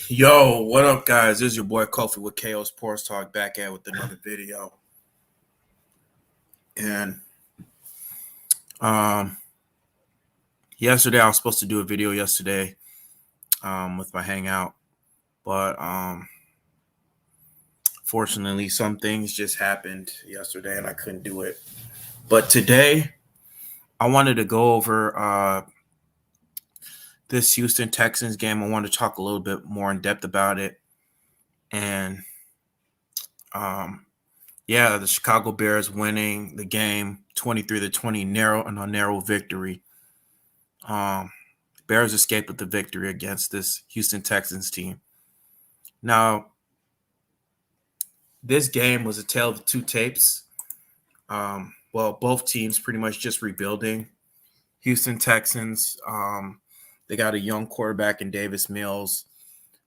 Yo, what up, guys? This is your boy Kofi with KO Sports Talk back at with another video. And um, yesterday I was supposed to do a video yesterday with my Hangout, but fortunately some things just happened yesterday and I couldn't do it. But today I wanted to go over this Houston Texans game. I wanted to talk a little bit more in depth about it, and yeah, the Chicago Bears winning the game 23-20, narrow victory. Bears escaped with the victory against this Houston Texans team. Now, this game was a tale of two tapes. Both teams pretty much just rebuilding. Houston Texans, they got a young quarterback in Davis Mills,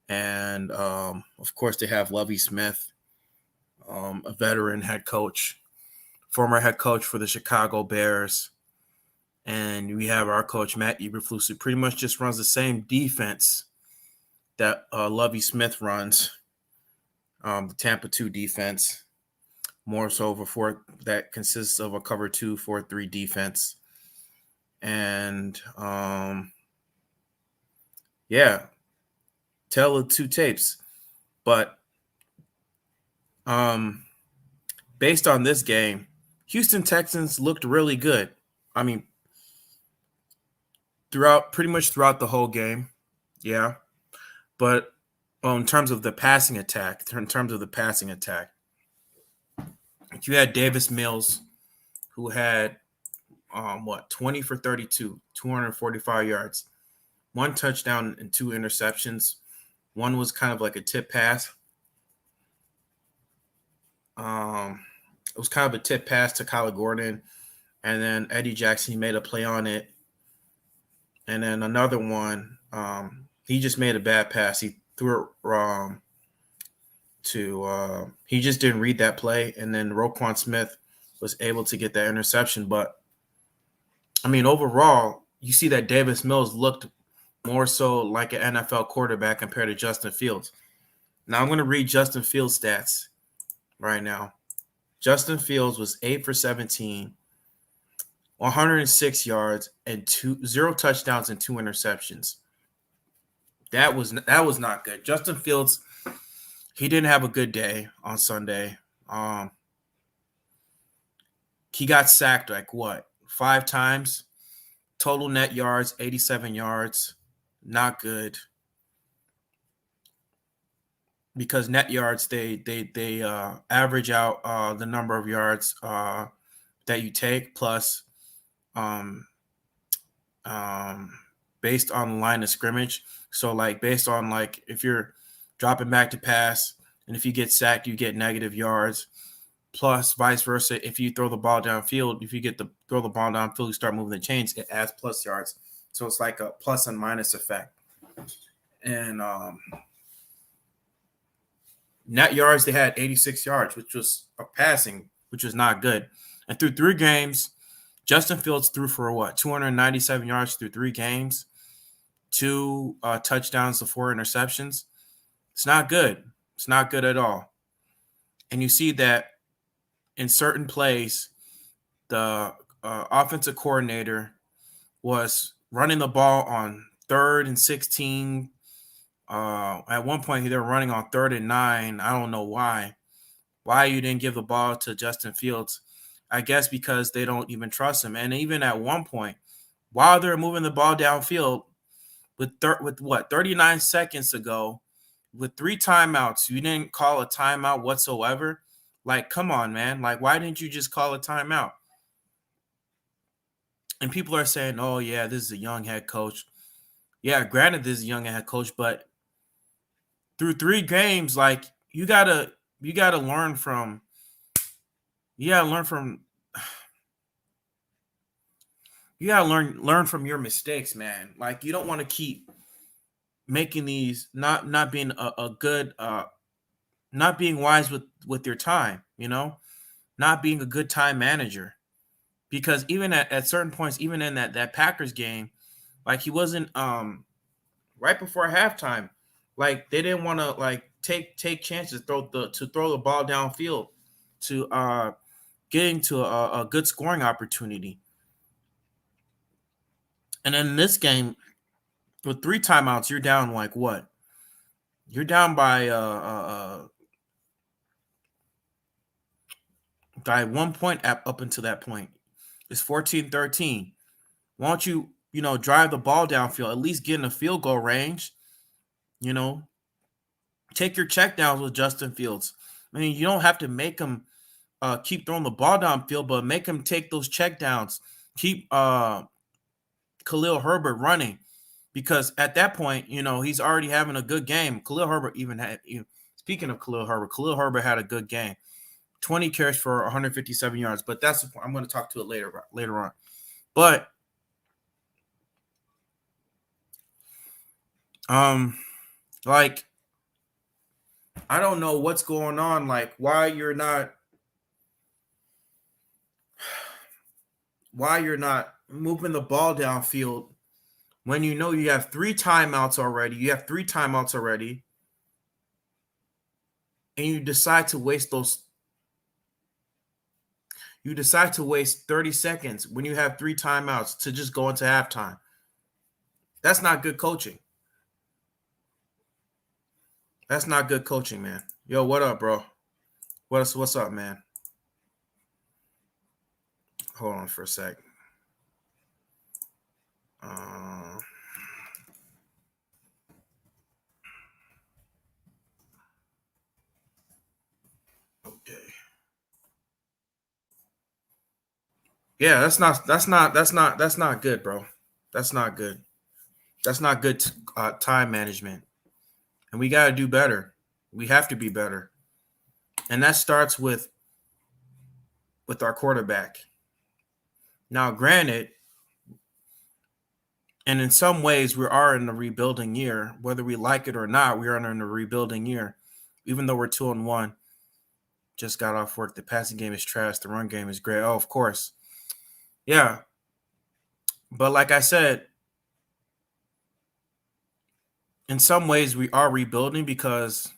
and of course they have Lovie Smith, a veteran head coach, former head coach for the Chicago Bears. And we have our coach, Matt Eberflus, who pretty much just runs the same defense that Lovie Smith runs, the Tampa 2 defense, more so that consists of a cover 2, 4-3 defense. And, tale of two tapes. But based on this game, Houston Texans looked really good. I mean, pretty much throughout the whole game, yeah. But in terms of the passing attack, you had Davis Mills, who had 20 for 32, 245 yards, one touchdown and two interceptions. One was kind of like a tip pass. It was kind of a tip pass to Kyler Gordon, and then Eddie Jackson, he made a play on it. And then another one, he just made a bad pass. He threw it wrong he just didn't read that play. And then Roquan Smith was able to get that interception. But, I mean, overall, you see that Davis Mills looked more so like an NFL quarterback compared to Justin Fields. Now I'm going to read Justin Fields' stats right now. Justin Fields was 8 for 17, 106 yards, and 0 touchdowns and 2 interceptions. That was not good. Justin Fields, he didn't have a good day on Sunday. He got sacked 5 times. Total net yards, 87 yards. Not good. Because net yards, they average out the number of yards that you take plus based on the line of scrimmage. So based on if you're dropping back to pass and if you get sacked, you get negative yards. Plus vice versa, if you throw the ball downfield, throw the ball downfield, you start moving the chains, it adds plus yards. So it's like a plus and minus effect. And net yards, they had 86 yards, which was a passing, which was not good. And through 3 games, Justin Fields threw for 297 yards through 3 games, 2 touchdowns to 4 interceptions. It's not good. It's not good at all. And you see that in certain plays, the offensive coordinator was running the ball on 3rd and 16. At one point, they were running on 3rd and 9. I don't know why. Why you didn't give the ball to Justin Fields? I guess because they don't even trust him. And even at one point, while they're moving the ball downfield, with 39 seconds to go, with 3 timeouts, you didn't call a timeout whatsoever. Come on, man. Why didn't you just call a timeout? And people are saying, oh, yeah, this is a young head coach. Yeah, granted, this is a young head coach, but through 3 games, you gotta learn from your mistakes, man. You don't want to keep making these not being a good not being wise with your time, not being a good time manager. Because even at certain points, even in that Packers game, he wasn't right before halftime, Like they didn't want to like take chances, throw the ball downfield to get into a good scoring opportunity. And then in this game, with 3 timeouts, you're down like what? You're down by 1 point up until that point. It's 14-13. Why don't you, drive the ball downfield, at least get in a field goal range, you know, take your checkdowns with Justin Fields. I mean, you don't have to make him keep throwing the ball downfield, but make him take those checkdowns. Keep Khalil Herbert running, because at that point, he's already having a good game. Khalil Herbert even had, speaking of Khalil Herbert had a good game. 20 carries for 157 yards, but that's the point. I'm going to talk to it later on. But like, I don't know what's going on. Like, why you're not moving the ball downfield when you know you have 3 timeouts already. And you decide to waste 30 seconds when you have 3 timeouts to just go into halftime. That's not good coaching. That's not good coaching, man. Yo, what up, bro? What's up, man? Hold on for a sec. Okay. Yeah, that's not good, bro. That's not good. That's not good time management. And we got to do better. We have to be better. And that starts with our quarterback. Now, granted, and in some ways, we are in a rebuilding year. Whether we like it or not, we are in a rebuilding year. Even though we're 2-1, just got off work. The passing game is trash. The run game is great. Oh, of course. Yeah. But like I said, in some ways, we are rebuilding because,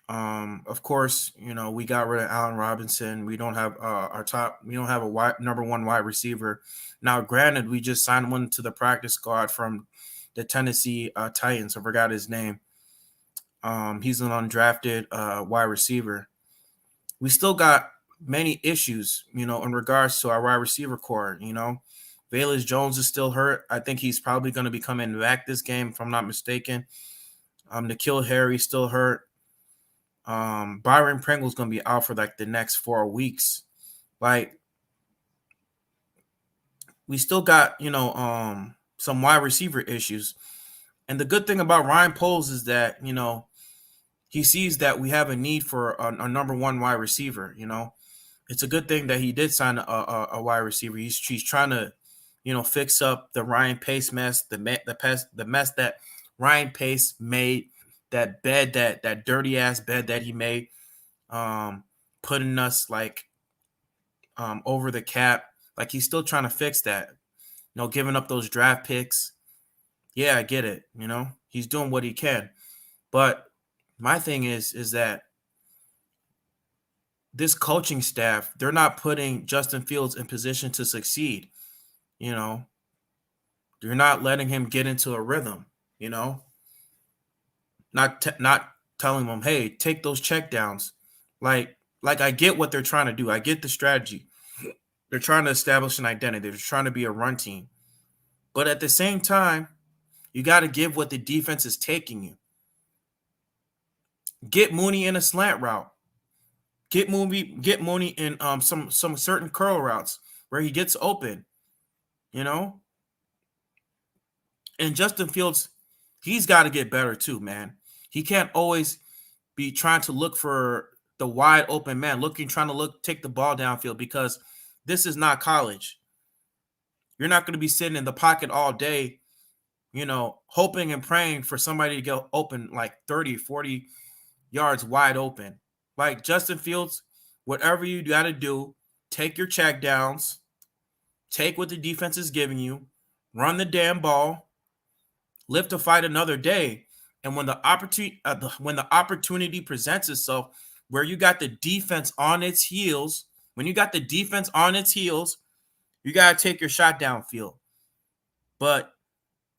of course, we got rid of Allen Robinson. We don't have we don't have a number one wide receiver. Now, granted, we just signed one to the practice squad from the Tennessee Titans. I forgot his name. He's an undrafted wide receiver. We still got many issues, in regards to our wide receiver core. Velus Jones is still hurt. I think he's probably going to be coming back this game, if I'm not mistaken. N'Keal Harry's still hurt. Byron Pringle's going to be out for like the next 4 weeks. Like, we still got, some wide receiver issues. And the good thing about Ryan Poles is that, he sees that we have a need for a number one wide receiver. It's a good thing that he did sign a wide receiver. He's trying to, fix up the Ryan Pace mess, the mess that Ryan Pace made, that bed, that dirty ass bed that he made, putting us like over the cap. Like, he's still trying to fix that. Giving up those draft picks. Yeah, I get it. He's doing what he can. But my thing is that this coaching staff, they're not putting Justin Fields in position to succeed. They're not letting him get into a rhythm. Not telling him, hey, take those checkdowns. Like I get what they're trying to do. I get the strategy. They're trying to establish an identity. They're trying to be a run team. But at the same time, you got to give what the defense is taking you. Get Mooney in a slant route. Get Mooney in some certain curl routes where he gets open. And Justin Fields, he's got to get better too, man. He can't always be trying to look for the wide open man, trying to take the ball downfield, because this is not college. You're not going to be sitting in the pocket all day, hoping and praying for somebody to get open like 30, 40 yards wide open. Like, Justin Fields, whatever you got to do, take your check downs, take what the defense is giving you, run the damn ball, live to fight another day. And when the opportunity presents itself, where you got the defense on its heels, you got to take your shot downfield. But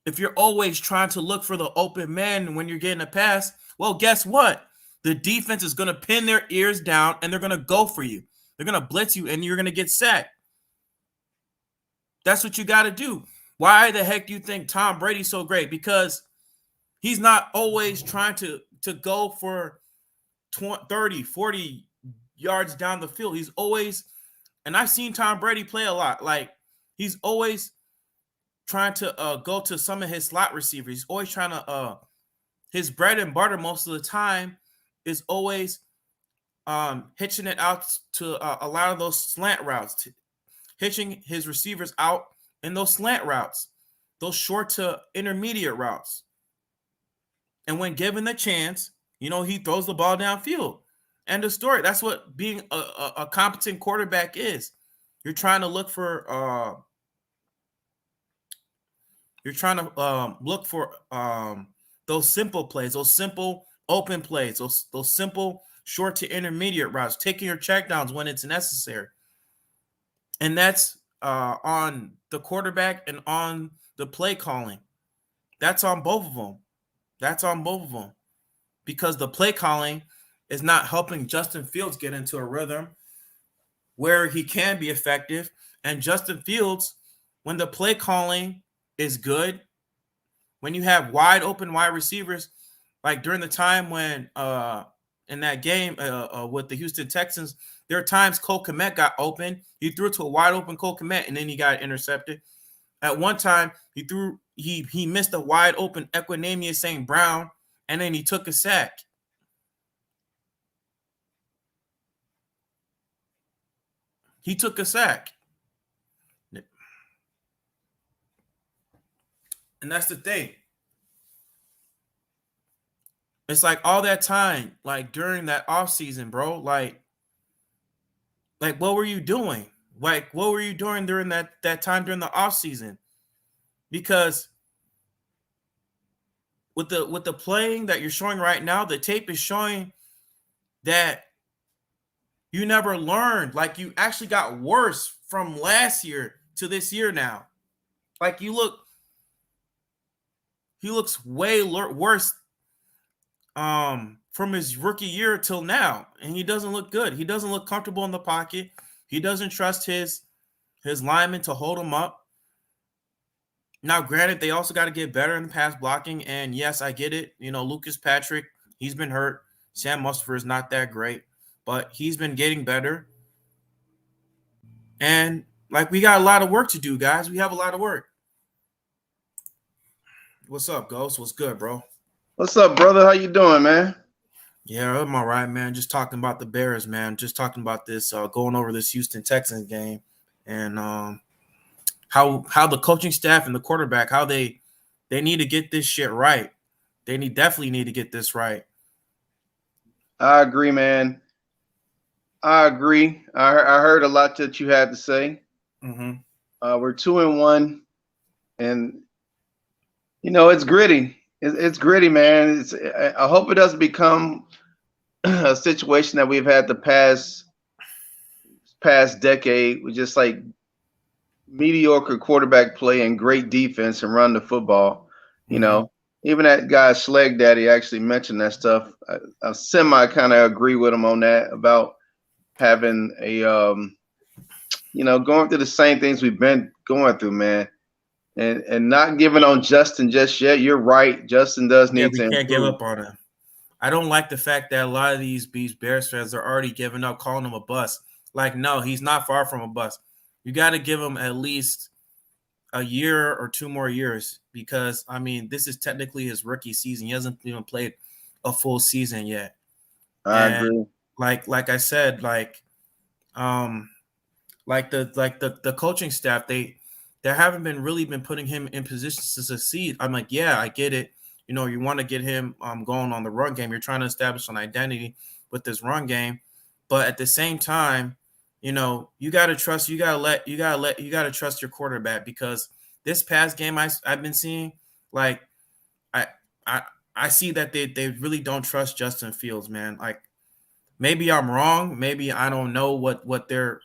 if you're always trying to look for the open man when you're getting a pass, well, guess what? The defense is going to pin their ears down and they're going to go for you. They're going to blitz you and you're going to get sacked. That's what you got to do. Why the heck do you think Tom Brady's so great? Because he's not always trying to go for 30, 40 yards down the field. He's always, and I've seen Tom Brady play a lot, like he's always trying to go to some of his slot receivers. He's always trying to his bread and butter most of the time is always hitching it out to a lot of those slant routes, hitching his receivers out in those slant routes, those short to intermediate routes. And when given the chance, he throws the ball downfield. End of story. That's what being a competent quarterback is. You're trying to look for those simple plays, those simple open plays, those simple short to intermediate routes, taking your checkdowns when it's necessary. And that's on the quarterback and on the play calling. That's on both of them. Because the play calling is not helping Justin Fields get into a rhythm where he can be effective. And Justin Fields, when the play calling is good, when you have wide open wide receivers, like during the time when in that game with the Houston Texans, there are times Cole Kmet got open. He threw it to a wide open Cole Kmet, and then he got intercepted. At one time, he missed a wide open Equanimeous St. Brown, and then he took a sack. And that's the thing. It's like all that time, like during that offseason, bro, like what were you doing? Like, what were you doing during that time during the offseason? Because with the playing that you're showing right now, the tape is showing that you never learned. Like, you actually got worse from last year to this year now. Like, he looks way worse from his rookie year till now, and he doesn't look good. He doesn't look comfortable in the pocket. He doesn't trust his linemen to hold him up. Now, granted, they also got to get better in pass blocking, and yes, I get it. Lucas Patrick, he's been hurt. Sam Mustipher is not that great, but he's been getting better. And like, we got a lot of work to do, guys. We have a lot of work. What's up, Ghost? What's good, bro? What's up, brother? How you doing, man? Yeah, I'm all right, man. Just talking about the Bears, man. Just talking about this, going over this Houston Texans game, and how the coaching staff and the quarterback, how they need to get this shit right. They definitely need to get this right. I agree, man. I agree. I heard a lot that you had to say. Mm-hmm. We're 2-1, and it's gritty. It's gritty, man. I hope it doesn't become a situation that we've had the past decade with just like mediocre quarterback play and great defense and run the football. Mm-hmm. Even that guy Schleg Daddy actually mentioned that stuff. I semi kind of agree with him on that about having a going through the same things we've been going through, man. And not giving on Justin just yet. You're right. Justin does need to improve. We can't give up on him. I don't like the fact that a lot of these Bears fans are already giving up, calling him a bust. Like, no, he's not far from a bust. You got to give him at least a year or 2 more years because, I mean, this is technically his rookie season. He hasn't even played a full season yet. I agree. Like I said, the coaching staff, they haven't been putting him in positions to succeed. I'm like, yeah, I get it. You want to get him going on the run game. You're trying to establish an identity with this run game, but at the same time, you got to trust. You got to trust your quarterback because this past game I've been seeing, like, I see that they really don't trust Justin Fields, man. Like maybe I'm wrong. Maybe I don't know what they're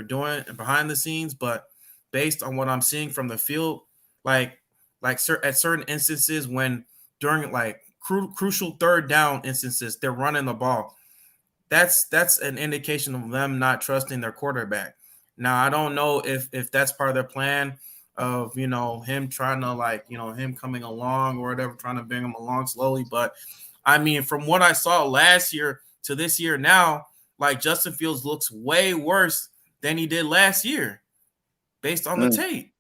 doing behind the scenes, but based on what I'm seeing from the field, like at certain instances when during like crucial third down instances, they're running the ball. That's an indication of them not trusting their quarterback. Now I don't know if that's part of their plan of him trying to like him coming along or whatever, trying to bring him along slowly. But I mean, from what I saw last year to this year now, like Justin Fields looks way worse than he did last year based on the Mm. tape.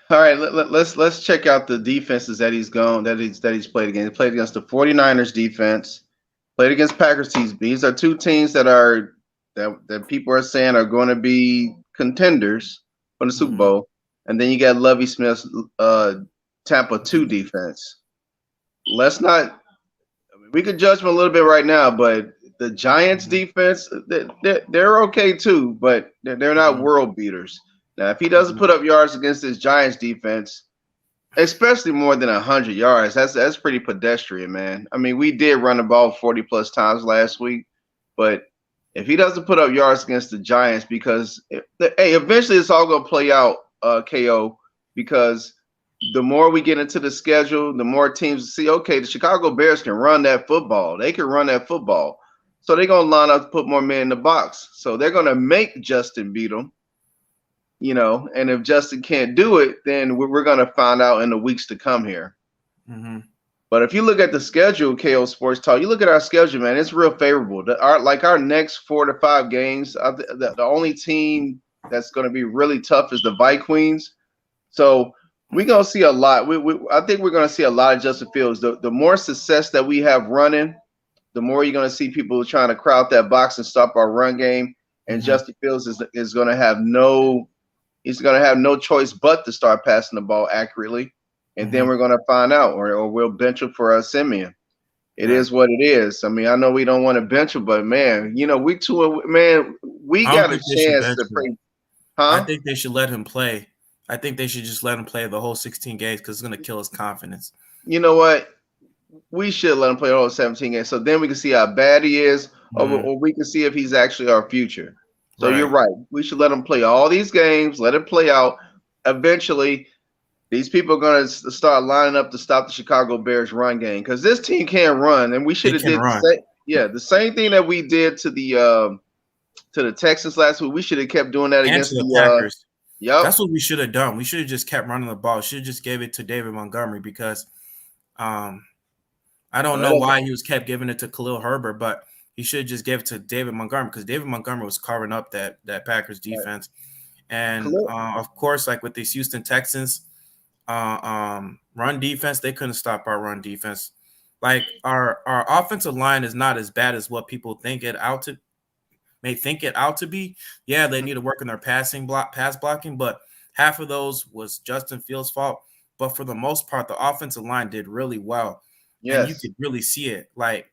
All right, let's check out the defenses that he's played against. He played against the 49ers defense, played against Packers teams. These are two teams that people are saying are going to be contenders for the Super Mm-hmm. Bowl. And then you got Lovie Smith's Tampa 2 defense. Let's not we could judge them a little bit right now, but the Giants defense, they're okay too, but they're not Mm-hmm. world beaters. Now, if he doesn't put up yards against this Giants defense, especially more than 100 yards, that's pretty pedestrian, man. I mean, we did run the ball 40 plus times last week, but if he doesn't put up yards against the Giants, because hey, eventually it's all gonna play out, KO, because the more we get into the schedule, the more teams see, okay, the Chicago Bears can run that football. They can run that football. So they're going to line up to put more men in the box. So they're going to make Justin beat them, and if Justin can't do it, then we're going to find out in the weeks to come here. Mm-hmm. But if you look at the schedule, KO Sports Talk, you look at our schedule, man, it's real favorable. Our next 4 to 5 games, the only team that's going to be really tough is the Vikings. So we're gonna see a lot. I think we're gonna see a lot of Justin Fields. The more success that we have running, the more you're gonna see people trying to crowd that box and stop our run game. And Mm-hmm. Justin Fields is gonna have no choice but to start passing the ball accurately. And then we're gonna find out, or we'll bench him for Simeon. It is what it is. I mean, I know we don't want to bench him, but man, we got a chance to play. I think they should let him play. I think they should just let him play the whole 16 games because it's going to kill his confidence. You know what? We should let him play the whole 17 games, so then we can see how bad he is, or we can see if he's actually our future. So You're right. We should let him play all these games, let it play out. Eventually, these people are going to start lining up to stop the Chicago Bears run game because this team can't run, and we should have did the same thing that we did to the Texans last week. We should have kept doing that against the Packers. Yep. That's what we should have done. We should have just kept running the ball. Should have just gave it to David Montgomery because I don't know why he was kept giving it to Khalil Herbert, but he should have just gave it to David Montgomery because David Montgomery was carving up that Packers defense. Right. And of course, like with these Houston Texans run defense, they couldn't stop our run defense. Like our offensive line is not as bad as what people may think it out to be. Yeah, they need to work on their pass blocking, but half of those was Justin Fields' fault. But for the most part, the offensive line did really well. Yes. And you could really see it. Like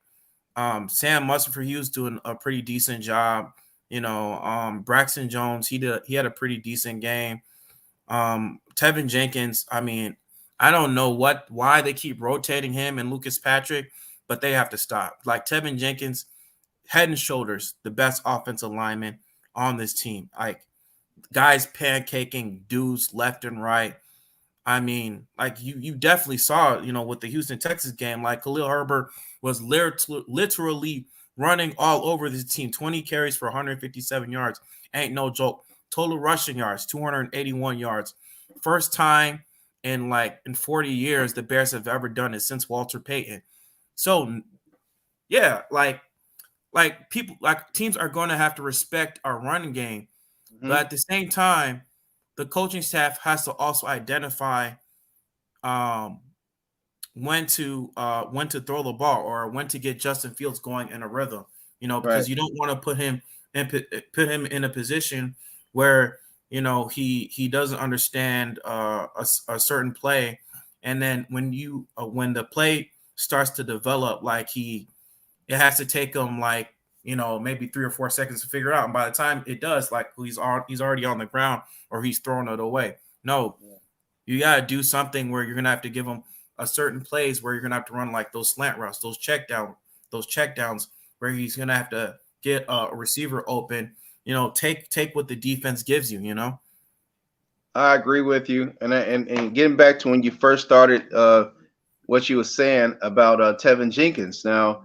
Sam Musford, he was doing a pretty decent job. Braxton Jones, he had a pretty decent game. Tevin Jenkins, I mean, I don't know why they keep rotating him and Lucas Patrick, but they have to stop. Like Tevin Jenkins, head and shoulders the best offensive lineman on this team. Like guys pancaking dudes left and right. I mean, like you definitely saw, with the Houston Texas game, like Khalil Herbert was literally running all over this team. 20 carries for 157 yards. Ain't no joke. Total rushing yards, 281 yards. First time in 40 years the Bears have ever done it since Walter Payton. So yeah, teams are going to have to respect our running game. Mm-hmm. But at the same time, the coaching staff has to also identify when to throw the ball or when to get Justin Fields going in a rhythm, because you don't want to put him in a position where, he doesn't understand a certain play. And then when the play starts to develop, it has to take him maybe 3 or 4 seconds to figure it out. And by the time it does, he's already on the ground or he's throwing it away. No, you got to do something where you're going to have to give him a certain plays where you're gonna have to run like those slant routes, those checkdowns where he's gonna have to get a receiver open. Take what the defense gives you. I agree with you. And getting back to when you first started, what you were saying about Tevin Jenkins. Now,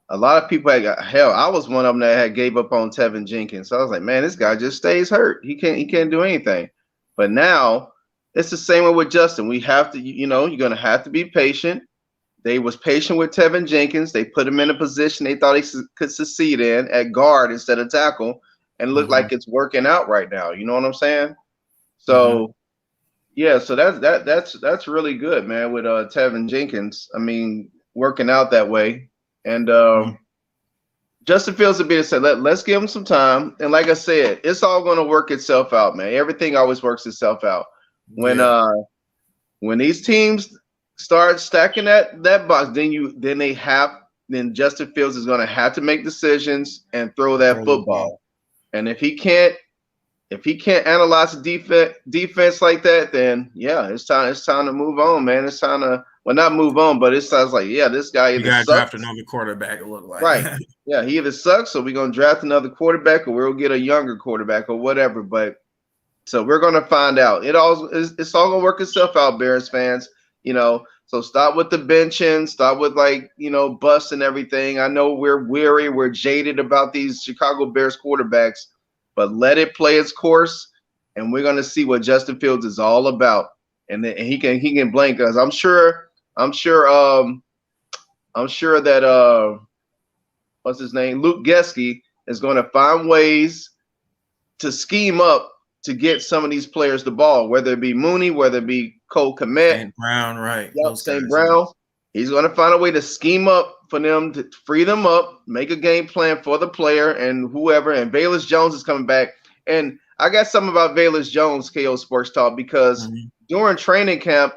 a lot of people hell. I was one of them that had gave up on Tevin Jenkins. So I was like, man, this guy just stays hurt. He can't do anything. But now it's the same way with Justin. We have to, you're gonna have to be patient. They was patient with Tevin Jenkins. They put him in a position they thought he could succeed in at guard instead of tackle, and look like it's working out right now. You know what I'm saying? So yeah, so that's really good, man, with Tevin Jenkins. I mean, working out that way. And Justin Fields would be to say, let's give him some time. And like I said, it's all going to work itself out, man. Everything always works itself out. When these teams start stacking that box, then Justin Fields is going to have to make decisions and throw that football. And if he can't analyze the defense like that, then yeah, it's time to move on, man. It's time to not move on, but it sounds like this guy either gotta sucks. Draft another quarterback. It look like right. Yeah, he either sucks, so we're gonna draft another quarterback, or we'll get a younger quarterback or whatever. But so we're gonna find out. It's all gonna work itself out, Bears fans. So stop with the benching, stop with bust and everything. I know we're weary, we're jaded about these Chicago Bears quarterbacks, but let it play its course, and we're gonna see what Justin Fields is all about. And then he can blink us. I'm sure that what's his name? Luke Geske is going to find ways to scheme up to get some of these players the ball, whether it be Mooney, whether it be Cole Kmet, St. Brown, right? Yep, St. Brown. He's going to find a way to scheme up for them to free them up, make a game plan for the player and whoever. And Velus Jones is coming back. And I got something about Velus Jones, KO Sports Talk, because during training camp,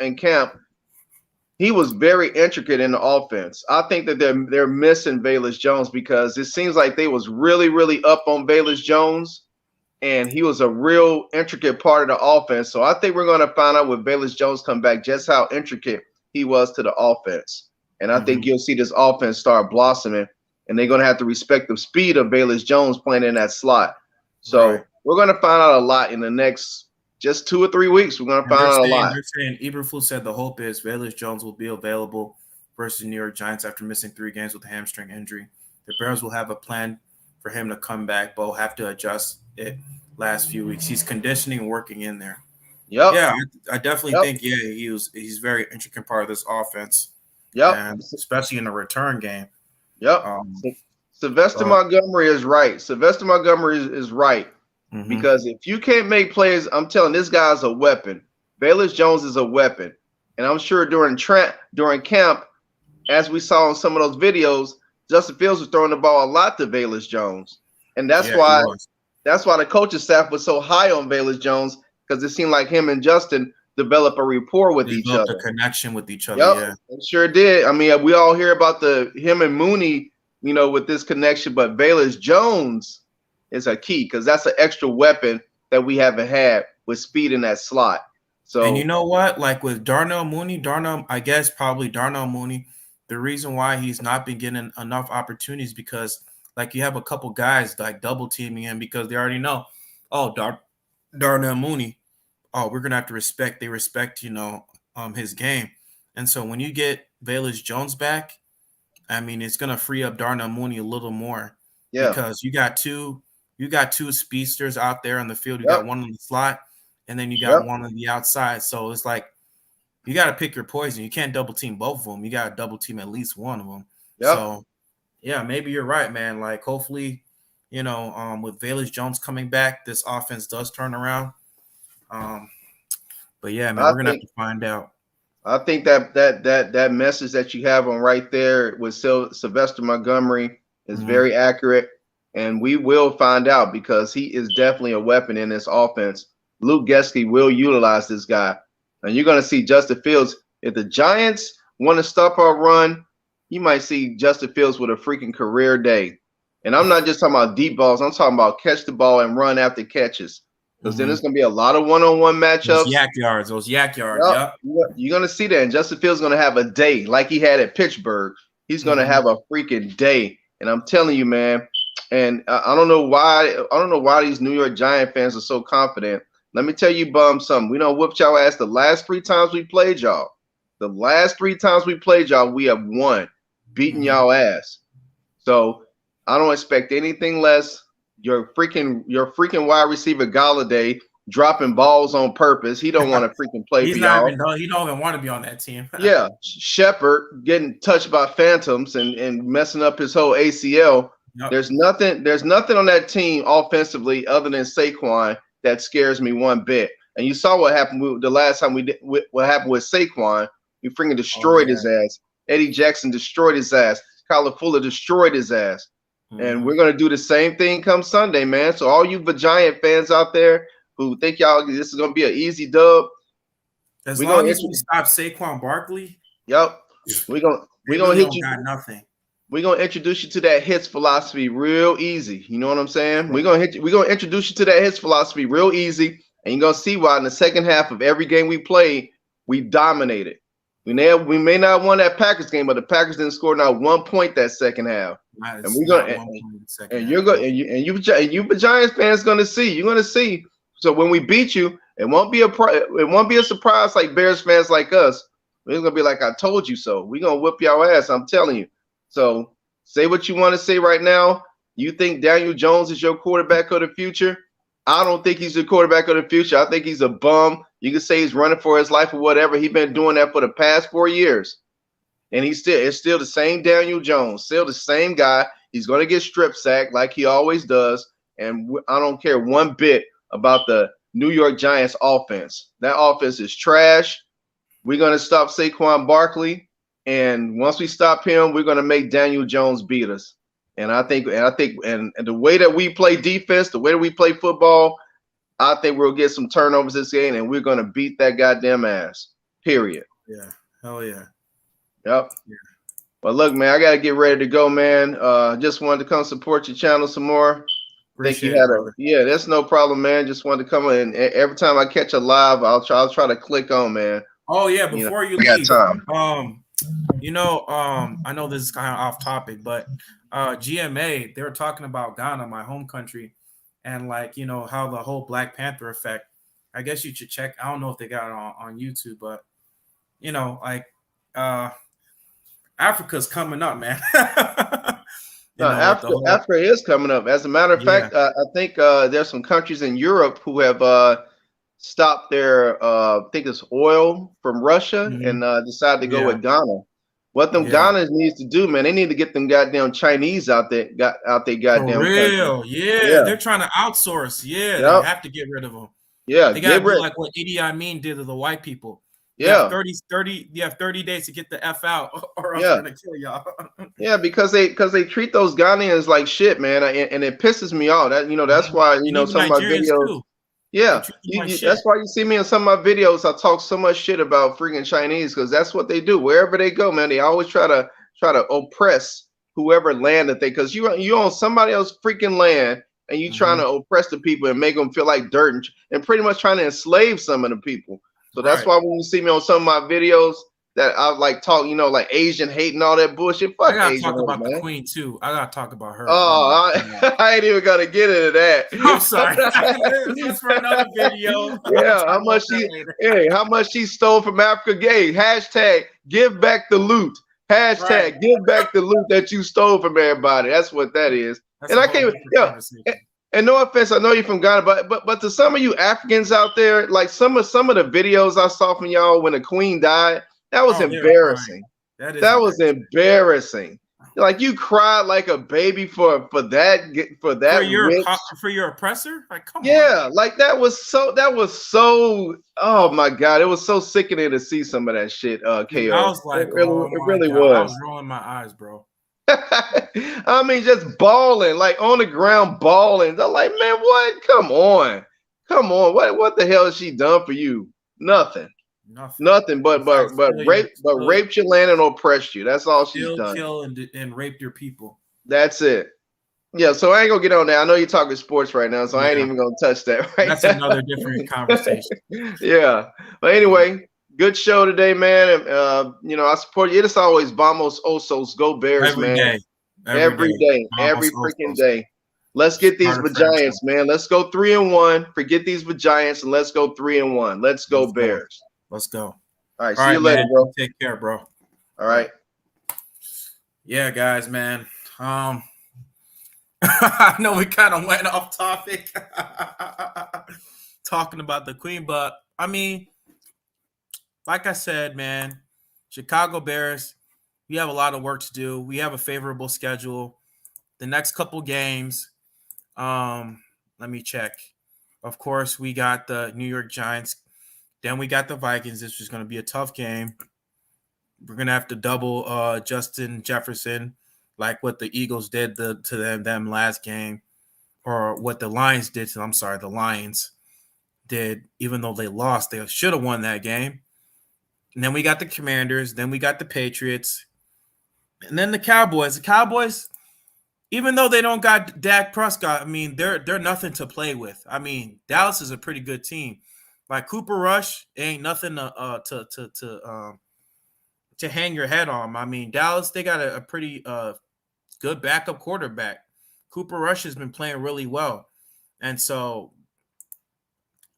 he was very intricate in the offense. I think that they're missing Velus Jones because it seems like they was really, really up on Velus Jones, and he was a real intricate part of the offense. So I think we're going to find out when Velus Jones come back just how intricate he was to the offense. And I think you'll see this offense start blossoming, and they're going to have to respect the speed of Velus Jones playing in that slot. So we're going to find out a lot in the next just 2 or 3 weeks. We're going to find out a lot. They're saying Eberflus said the hope is Velus Jones will be available versus New York Giants after missing 3 games with a hamstring injury. The Bears will have a plan for him to come back, but will have to adjust it last few weeks. He's conditioning and working in there. Yep. Yeah, I definitely think he's very intricate part of this offense. Yep. And especially in the return game. Yep. Sylvester Montgomery is right. Sylvester Montgomery is right. Because if you can't make plays, I'm telling this guy's a weapon. Velus Jones is a weapon. And I'm sure during camp, as we saw in some of those videos, Justin Fields was throwing the ball a lot to Velus Jones. And that's why the coaching staff was so high on Velus Jones, because it seemed like him and Justin developed a rapport with each other. A connection with each other. Yep, it sure did. I mean, we all hear about him and Mooney, with this connection, but Velus Jones is a key because that's an extra weapon that we haven't had with speed in that slot. So, and you know what? Like with Darnell Mooney, the reason why he's not been getting enough opportunities because like you have a couple guys like double teaming him because they already know, Darnell Mooney, we're gonna have to respect. They respect, his game. And so when you get Velus Jones back, I mean, it's gonna free up Darnell Mooney a little more. Yeah, because you got two speedsters out there on the field. You got one on the slot, and then you got one on the outside. So it's like you got to pick your poison. You can't double team both of them. You got to double team at least one of them. Yep. So yeah, maybe you're right, man. Like hopefully, with Velus Jones coming back, this offense does turn around. But yeah, man, we're gonna have to find out. I think that message that you have on right there with Sylvester Montgomery is very accurate. And we will find out because he is definitely a weapon in this offense. Luke Geske will utilize this guy. And you're going to see Justin Fields. If the Giants want to stop our run, you might see Justin Fields with a freaking career day. And I'm not just talking about deep balls. I'm talking about catch the ball and run after catches. because then there's going to be a lot of one-on-one matchups. Those yak yards. Yep. You're going to see that. And Justin Fields going to have a day like he had at Pittsburgh. He's going to have a freaking day. And I'm telling you, man, and I don't know why these New York Giant fans are so confident. Let me tell you, bum, something. We done whooped y'all ass the last 3 times we played y'all. The last 3 times we played y'all, we have won, beating y'all ass. So I don't expect anything less. Your freaking wide receiver Galladay dropping balls on purpose. He don't want to freaking play for y'all. He don't even want to be on that team. Yeah, Shepard getting touched by phantoms and messing up his whole ACL. Yep. There's nothing on that team offensively other than Saquon that scares me one bit. And you saw what happened the last time what happened with Saquon. We freaking destroyed his ass. Eddie Jackson destroyed his ass. Kyler Fuller destroyed his ass. And we're gonna do the same thing come Sunday, man. So all you Giant fans out there who think y'all this is gonna be an easy dub, as long as we stop Saquon Barkley. Yep, we're gonna hit you. Got nothing. We're gonna introduce you to that hits philosophy real easy. You know what I'm saying? We're gonna introduce you to that hits philosophy real easy, and you're gonna see why in the second half of every game we play, we dominated. We may not have won that Packers game, but the Packers didn't score not 1 point that second half. And we're gonna you Giants fans gonna see. You're gonna see. So when we beat you, it won't be a surprise like Bears fans like us. It's gonna be like I told you so. We're gonna whip y'all ass. I'm telling you. So say what you want to say right now. You think Daniel Jones is your quarterback of the future? I don't think he's the quarterback of the future. I think he's a bum. You can say he's running for his life or whatever. He's been doing that for the past 4 years. And it's still the same Daniel Jones, still the same guy. He's going to get strip sacked like he always does. And I don't care one bit about the New York Giants offense. That offense is trash. We're going to stop Saquon Barkley. And once we stop him, we're going to make Daniel Jones beat us. And I think the way that we play defense, the way that we play football, I think we'll get some turnovers this game, and we're going to beat that goddamn ass. Period. Yeah. Hell yeah. Yep. Yeah. Well, look, man, I got to get ready to go, man. Just wanted to come support your channel some more. Yeah, that's no problem, man. Just wanted to come in. Every time I catch a live, I'll try to click on, man. Oh yeah, before you leave, I know this is kind of off topic, but GMA, they were talking about Ghana, my home country, and how the whole Black Panther effect. I guess you should check. I don't know if they got it on YouTube, but Africa's coming up, man. Africa is coming up. As a matter of fact, I think there's some countries in Europe who have stopped their I think it's oil from Russia and decided to go with Ghana. What them Ghana needs to do, man, they need to get them goddamn Chinese out there goddamn. For real, they're trying to outsource. They have to get rid of them. They got to do like what Idi Amin did to the white people. You have 30 days to get the F out, or else I'm gonna kill y'all. because they treat those Ghanaians like shit, man, and it pisses me off. That's why some of my videos. Too. That's why you see me in some of my videos. I talk so much shit about freaking Chinese because that's what they do. Wherever they go, man, they always try to oppress whoever land that because you on somebody else's freaking land and you trying to oppress the people and make them feel like dirt and pretty much trying to enslave some of the people. So that's why when you see me on some of my videos that I talk, like Asian hate and all that bullshit. Fuck, I gotta talk about the Queen too. I gotta talk about her. Oh, I ain't even gonna get into that. I'm sorry. That's for another video. How much she stole from Africa Gay. Hashtag give back the loot. Hashtag give back the loot that you stole from everybody. That's what that is. And I can't. And no offense, I know you're from Ghana, but to some of you Africans out there, like some of the videos I saw from y'all when the Queen died, that was embarrassing. That was embarrassing. Like you cried like a baby for your oppressor. Like come on. Yeah, like that was so. Oh my God, it was so sickening to see some of that shit. KO. I was like, it really was. I was rolling my eyes, bro. I mean, just bawling, like on the ground, bawling. They're like, man, what? Come on. What the hell has she done for you? Nothing. But raped your land and oppressed you. That's all she's done. Kill and raped your people. That's it. Yeah, so I ain't gonna get on that. I know you're talking sports right now, so I ain't Yeah, even gonna touch that right that's now. another different conversation. Yeah, but anyway, good show today, man. I support you. It's always Vamos Osos, go Bears, Every man. day, Every day, almost every freaking Osos. day. Let's get these Starter franchise. Giants, man. Let's go 3-1. Forget these Giants and let's go 3-1. Let's go Let's go. Bears. Let's go. All right, All see you right, later, man. bro. Take care, bro. All right. Yeah, guys, man. I know we kind of went off topic talking about the Queen, but I mean, like I said, man, Chicago Bears, we have a lot of work to do. We have a favorable schedule. The next couple games, let me check. Of course, we got the New York Giants. Then we got the Vikings. This is going to be a tough game. We're going to have to double Justin Jefferson, like what the Eagles did to them last game, or what the Lions did to them. I'm sorry, the Lions did. Even though they lost, they should have won that game. And then we got the Commanders. Then we got the Patriots. And then the Cowboys. The Cowboys, even though they don't got Dak Prescott, I mean, they're nothing to play with. I mean, Dallas is a pretty good team. Like Cooper Rush ain't nothing to hang your head on. I mean, Dallas, they got a pretty good backup quarterback. Cooper Rush has been playing really well. And so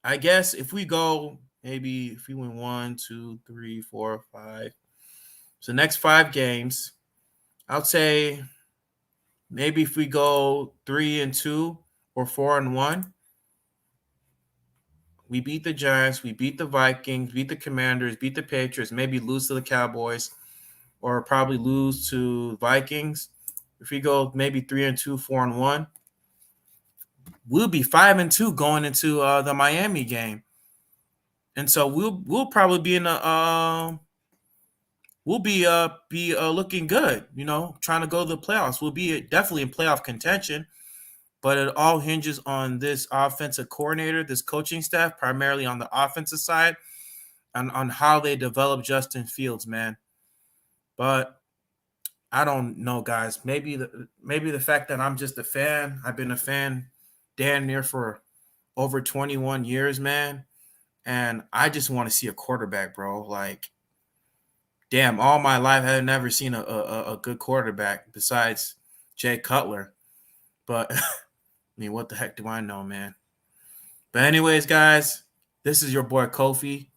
I guess if we go, maybe if we win 1, 2, 3, 4, 5. So next 5 games, I'd say maybe if we go 3-2 or 4-1, we beat the Giants, we beat the Vikings, beat the Commanders, beat the Patriots, maybe lose to the Cowboys, or probably lose to Vikings. If we go maybe 3-2, 4-1, we'll be 5-2 going into the Miami game, and so we'll probably be in a we'll be looking good. Trying to go to the playoffs. We'll be definitely in playoff contention. But it all hinges on this offensive coordinator, this coaching staff, primarily on the offensive side, and on how they develop Justin Fields, man. But I don't know, guys. Maybe the fact that I'm just a fan. I've been a fan damn near for over 21 years, man. And I just want to see a quarterback, bro. Like, damn, all my life I've never seen a good quarterback besides Jay Cutler. But I mean, what the heck do I know, man? But anyways, guys, this is your boy Kofi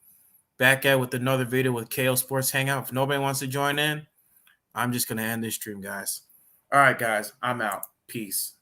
back at with another video with KO Sports Hangout. If nobody wants to join in, I'm just going to end this stream, guys. All right, guys, I'm out. Peace.